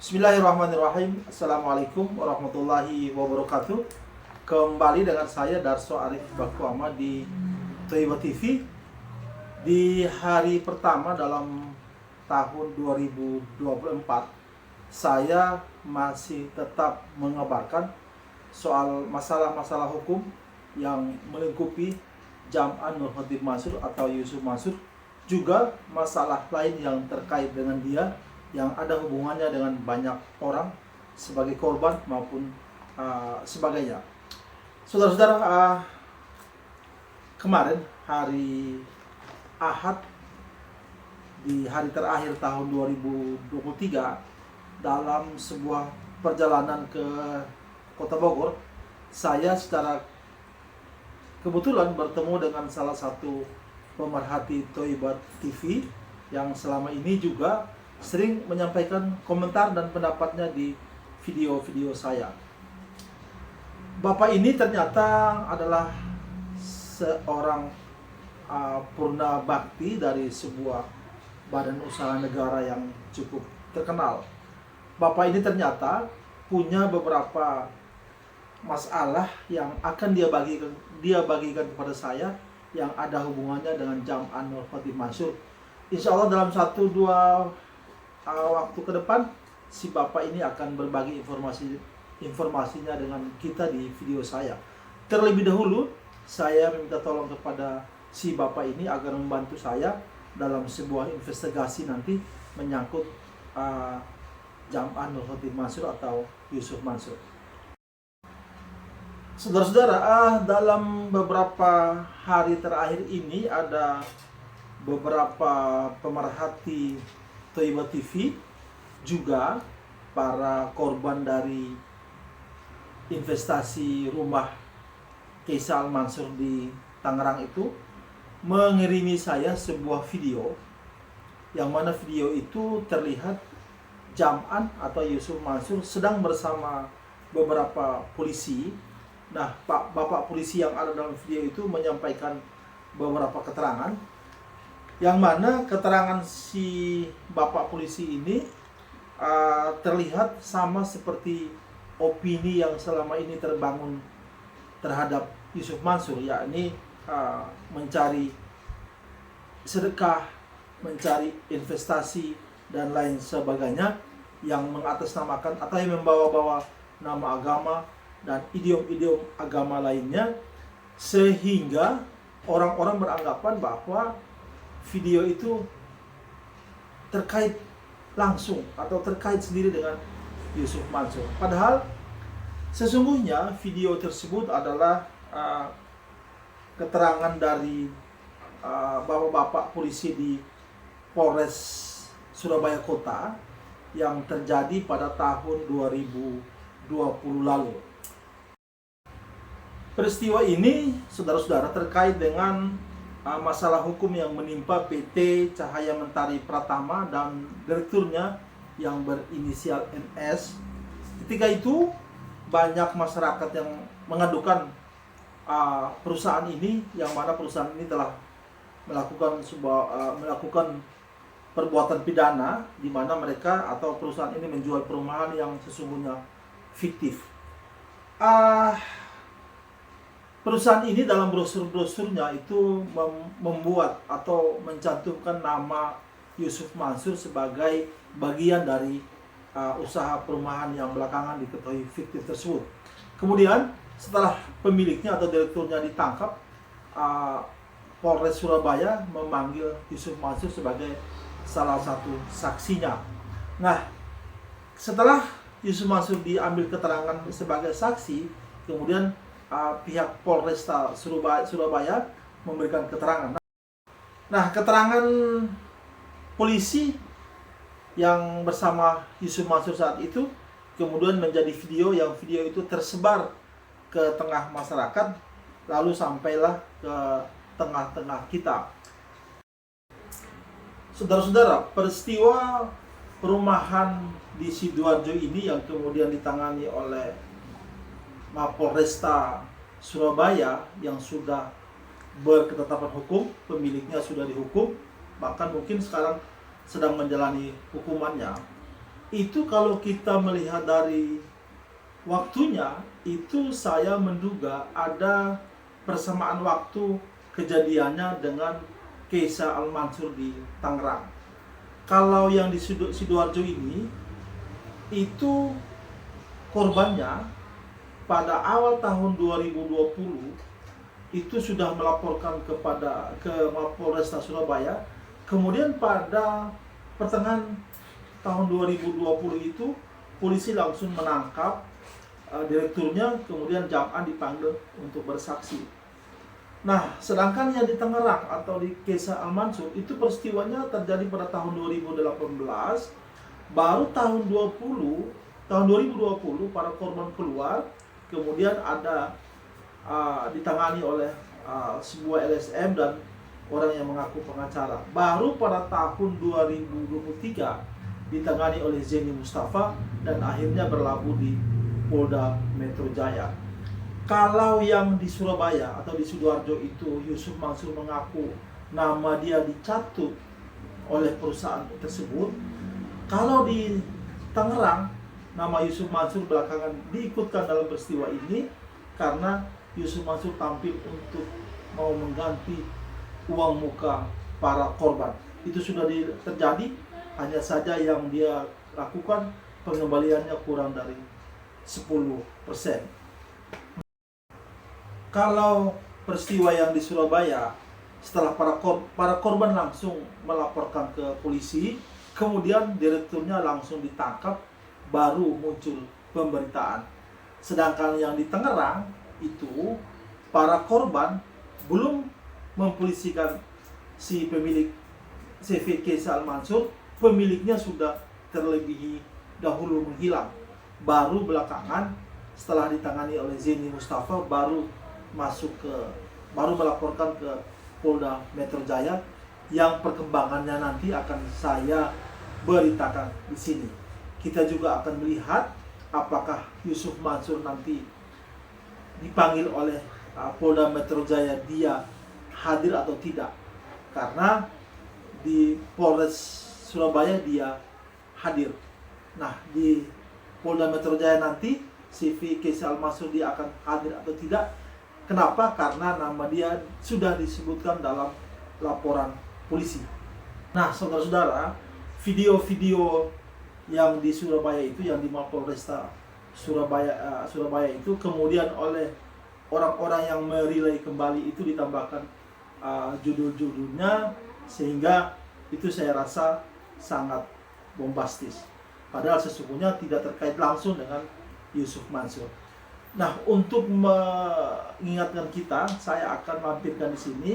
Bismillahirrahmanirrahim. Assalamualaikum warahmatullahi wabarakatuh. Kembali dengan saya Darso Arif Bakuama di Toiba TV. Di hari pertama dalam tahun 2024, saya masih tetap mengabarkan soal masalah-masalah hukum yang melingkupi Jam'an Nur Khatib Mansur atau Yusuf Mansur, juga masalah lain yang terkait dengan dia yang ada hubungannya dengan banyak orang sebagai korban maupun sebagainya. Saudara-saudara, kemarin hari Ahad, di hari terakhir tahun 2023, dalam sebuah perjalanan ke Kota Bogor, saya secara kebetulan bertemu dengan salah satu pemerhati Toiba TV yang selama ini juga sering menyampaikan komentar dan pendapatnya di video-video saya. Bapak ini ternyata adalah seorang purna bakti dari sebuah badan usaha negara yang cukup terkenal. Bapak ini ternyata punya beberapa masalah yang akan dia bagikan kepada saya yang ada hubungannya dengan Jam'an Nur Khatib Mansur. Insya Allah dalam 1-2 waktu ke depan, si Bapak ini akan berbagi informasinya dengan kita di video saya. Terlebih dahulu, saya meminta tolong kepada si Bapak ini agar membantu saya dalam sebuah investigasi nanti menyangkut Jam'an Nur Khatib Mansur atau Yusuf Mansur. Saudara-saudara, dalam beberapa hari terakhir ini ada beberapa pemerhati Toiba TV, juga para korban dari investasi rumah Kaisal Mansur di Tangerang itu mengirimi saya sebuah video, yang mana video itu terlihat Jam'an atau Yusuf Mansur sedang bersama beberapa polisi. Nah, bapak polisi yang ada dalam video itu menyampaikan beberapa keterangan, yang mana keterangan si bapak polisi ini terlihat sama seperti opini yang selama ini terbangun terhadap Yusuf Mansur, yakni mencari sedekah, mencari investasi, dan lain sebagainya, yang mengatasnamakan atau yang membawa-bawa nama agama dan idiom-idiom agama lainnya, sehingga orang-orang beranggapan bahwa video itu terkait langsung atau terkait sendiri dengan Yusuf Mansur. Padahal sesungguhnya video tersebut adalah keterangan dari bapak-bapak polisi di Polres Surabaya Kota yang terjadi pada tahun 2020 lalu. Peristiwa ini, saudara-saudara, terkait dengan masalah hukum yang menimpa PT Cahaya Mentari Pratama dan direkturnya yang berinisial NS. Ketika itu banyak masyarakat yang mengadukan perusahaan ini, yang mana perusahaan ini telah melakukan perbuatan pidana, di mana mereka atau perusahaan ini menjual perumahan yang sesungguhnya fiktif. Perusahaan ini dalam brosur-brosurnya itu membuat atau mencantumkan nama Yusuf Mansur sebagai bagian dari usaha perumahan yang belakangan diketahui fiktif tersebut. Kemudian setelah pemiliknya atau direkturnya ditangkap, Polres Surabaya memanggil Yusuf Mansur sebagai salah satu saksinya. Nah, setelah Yusuf Mansur diambil keterangan sebagai saksi, kemudian pihak Polresta Surabaya memberikan keterangan. Nah, keterangan polisi yang bersama Yusuf Mansur saat itu kemudian menjadi video, yang video itu tersebar ke tengah masyarakat, lalu sampailah ke tengah-tengah kita. Saudara-saudara, peristiwa perumahan di Sidoarjo ini yang kemudian ditangani oleh Mapolresta Surabaya yang sudah berketetapan hukum, pemiliknya sudah dihukum, bahkan mungkin sekarang sedang menjalani hukumannya. Itu kalau kita melihat dari waktunya, itu saya menduga ada persamaan waktu kejadiannya dengan Keisa Al-Mansur di Tangerang. Kalau yang di Sidoarjo ini, itu korbannya pada awal tahun 2020 itu sudah melaporkan ke Mapolresta Surabaya. Kemudian pada pertengahan tahun 2020 itu polisi langsung menangkap direkturnya, kemudian Jam'an dipanggil untuk bersaksi. Nah, sedangkan yang di Tangerang atau di Keisa Al-Mansur itu peristiwanya terjadi pada tahun 2018, baru tahun 2020 para korban keluar, kemudian ada ditangani oleh sebuah LSM dan orang yang mengaku pengacara. Baru pada tahun 2023 ditangani oleh Zeni Mustafa dan akhirnya berlabuh di Polda Metro Jaya. Kalau yang di Surabaya atau di Sidoarjo itu Yusuf Mansur mengaku nama dia dicatut oleh perusahaan tersebut. Kalau di Tangerang nama Yusuf Mansur belakangan diikutkan dalam peristiwa ini karena Yusuf Mansur tampil untuk mau mengganti uang muka para korban. Itu sudah terjadi, hanya saja yang dia lakukan pengembaliannya kurang dari 10%. Kalau peristiwa yang di Surabaya, setelah para korban langsung melaporkan ke polisi, kemudian direkturnya langsung ditangkap, baru muncul pemberitaan. Sedangkan yang di Tangerang itu para korban belum mempolisikan si pemilik CV Keisa Al-Mansur, pemiliknya sudah terlebih dahulu menghilang. Baru belakangan setelah ditangani oleh Zeni Mustafa baru melaporkan ke Polda Metro Jaya, yang perkembangannya nanti akan saya beritakan di sini. Kita juga akan melihat apakah Yusuf Mansur nanti dipanggil oleh Polda Metro Jaya, dia hadir atau tidak. Karena di Polres Surabaya dia hadir. Nah, di Polda Metro Jaya nanti CV Keisa Al-Mansur dia akan hadir atau tidak. Kenapa? Karena nama dia sudah disebutkan dalam laporan polisi. Nah, saudara-saudara, video-video yang di Surabaya itu, yang di Mapolresta Surabaya itu kemudian oleh orang-orang yang merelay kembali itu ditambahkan judul-judulnya, sehingga itu saya rasa sangat bombastis. Padahal sesungguhnya tidak terkait langsung dengan Yusuf Mansur. Nah, untuk mengingatkan kita, saya akan lampirkan di sini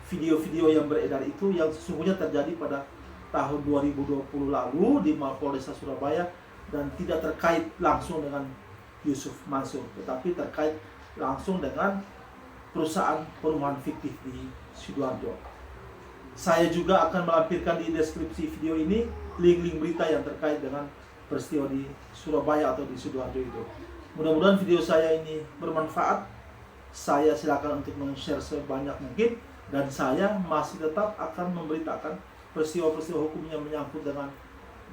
video-video yang beredar itu yang sesungguhnya terjadi pada tahun 2020 lalu di Mapolresta Surabaya, dan tidak terkait langsung dengan Yusuf Mansur, tetapi terkait langsung dengan perusahaan perumahan fiktif di Sidoarjo. Saya juga akan melampirkan di deskripsi video ini link-link berita yang terkait dengan peristiwa di Surabaya atau di Sidoarjo itu. Mudah-mudahan video saya ini bermanfaat. Saya silakan untuk men-share sebanyak mungkin, dan saya masih tetap akan memberitakan peristiwa-peristiwa hukum yang menyangkut dengan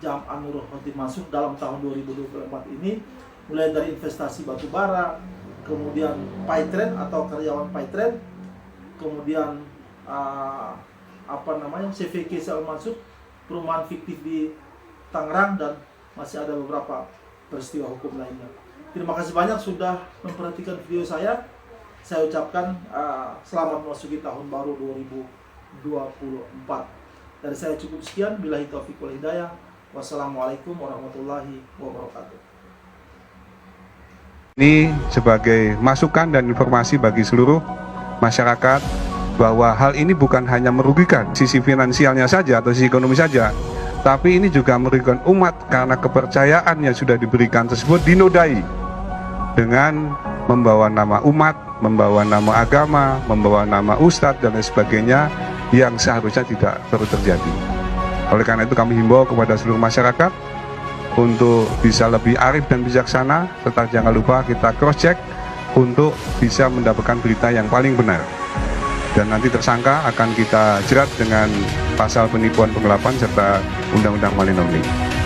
Jam'an Nurul Khotimah Mansur dalam tahun 2024 ini, mulai dari investasi batubara, kemudian Paytren atau karyawan Paytren, kemudian CV Keisa Al-Mansur, perumahan fiktif di Tangerang, dan masih ada beberapa peristiwa hukum lainnya. Terima kasih banyak sudah memperhatikan video saya. Saya ucapkan selamat memasuki tahun baru 2024. Dari saya cukup sekian. Billahi taufiq wal hidayah. Wassalamualaikum warahmatullahi wabarakatuh. Ini sebagai masukan dan informasi bagi seluruh masyarakat bahwa hal ini bukan hanya merugikan sisi finansialnya saja atau sisi ekonomi saja, tapi ini juga merugikan umat karena kepercayaan yang sudah diberikan tersebut dinodai dengan membawa nama umat, membawa nama agama, membawa nama ustadz dan lain sebagainya yang seharusnya tidak perlu terjadi. Oleh karena itu kami himbau kepada seluruh masyarakat untuk bisa lebih arif dan bijaksana, serta jangan lupa kita cross check untuk bisa mendapatkan berita yang paling benar. Dan nanti tersangka akan kita jerat dengan pasal penipuan penggelapan serta undang-undang money laundering.